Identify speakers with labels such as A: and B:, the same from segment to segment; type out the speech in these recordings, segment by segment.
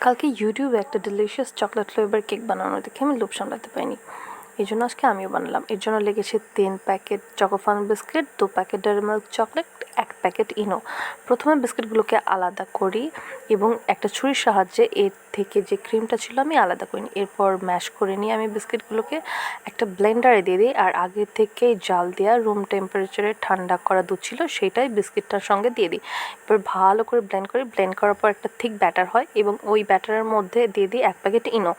A: কালকে ইউটিউবে একটা ডিলিশিয়াস চকলেট ফ্লেভার কেক বানানো দেখে আমি লোভ সামলাতে পারিনি। এই জন্য আজকে আমিও বানালাম। এর জন্য লেগেছে 3 packet Chocofun biscuit, 2 packet Dairy Milk chocolate, 1 packet Eno. প্রথমে বিস্কিটগুলোকে আলাদা করি এবং একটা ছুরির সাহায্যে এর থেকে যে ক্রিমটা ছিল আমি আলাদা করি। এরপর ম্যাশ করে নিয়ে আমি বিস্কিটগুলোকে একটা ব্লেন্ডারে দিয়ে দিই, আর আগে থেকেই জাল দেওয়া রুম টেম্পারেচারে ঠান্ডা করা দুধ ছিল সেটাই বিস্কিটটার সঙ্গে দিয়ে দিই। এবার ভালো করে ব্লেন্ড করি। ব্লেন্ড করার পর একটা থিক ব্যাটার হয় এবং ওই ব্যাটারের মধ্যে দিয়ে দিই 1 প্যাকেট ইনো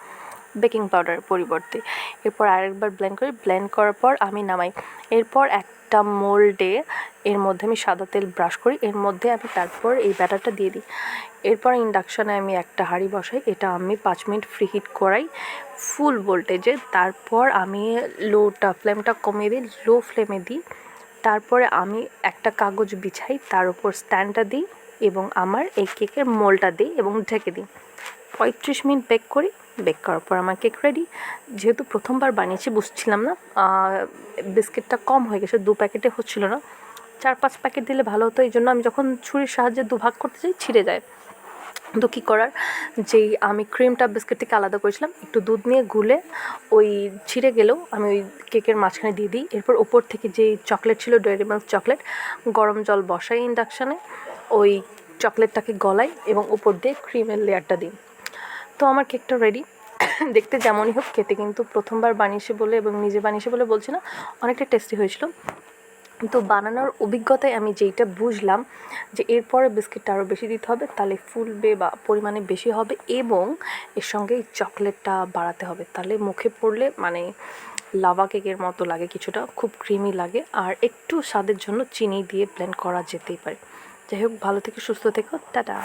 A: বেকিং পাউডারের পরিবর্তে। এরপর আরেকবার ব্লেন্ড করি। ব্লেন্ড করার পর আমি নামাই। এরপর একটা মোল্ডে এর মধ্যে আমি সাদা তেল ব্রাশ করি, এর মধ্যে আমি তারপর এই ব্যাটারটা দিয়ে দিই। এরপর ইন্ডাকশানে আমি একটা হাঁড়ি বসাই, এটা আমি 5 মিনিট ফ্রি হিট করাই ফুল ভোল্টেজে। তারপর আমি ফ্লেমটা কমিয়ে দিই, লো ফ্লেমে দিই। তারপরে আমি একটা কাগজ বিছাই, তার উপর স্ট্যান্ডটা দিই এবং আমার এই কেকের মোল্ডটা দিই এবং ঢেকে দিই। 35 মিনিট বেক করি। বেক করার পর আমার কেক রেডি। যেহেতু প্রথমবার বানিয়েছি বুঝছিলাম না, বিস্কিটটা কম হয়ে গেছে, 2 প্যাকেটে হচ্ছিল না, 4-5 প্যাকেট দিলে ভালো হতো। এই জন্য আমি যখন ছুরির সাহায্যে দুভাগ করতে চাই ছিঁড়ে যায়। তো কী করার, যেই আমি ক্রিমটা বিস্কিট থেকে আলাদা করেছিলাম, একটু দুধ নিয়ে গুলে ওই ছিঁড়ে গেলেও আমি ওই কেকের মাঝখানে দিয়ে দিই। এরপর ওপর থেকে যেই চকলেট ছিল ডেয়ারি মিল্ক চকলেট, গরম জল বসাই ইন্ডাকশানে, ওই চকলেটটাকে গলাই এবং উপর দিয়ে ক্রিমের লেয়ারটা দিই। তো আমার কেকটা রেডি। দেখতে যেমনই হোক, খেতে কিন্তু প্রথমবার বানিয়েছি বলে এবং নিজে বানিয়েছি বলে বলছি না, অনেকটা টেস্টি হয়েছিল। তো বানানোর অভিজ্ঞতায় আমি যেইটা বুঝলাম যে এরপরে বিস্কিটটা আরও বেশি দিতে হবে, তাহলে ফুলবে বা পরিমাণে বেশি হবে, এবং এর সঙ্গে এই চকলেটটা বাড়াতে হবে, তাহলে মুখে পড়লে মানে লাভা কেকের মতো লাগে, কিছুটা খুব ক্রিমি লাগে। আর একটু স্বাদের জন্য চিনি দিয়ে ব্লেন্ড করা যেতেই পারে। যাই হোক, ভালো থেকে সুস্থ থেকো, টাটা।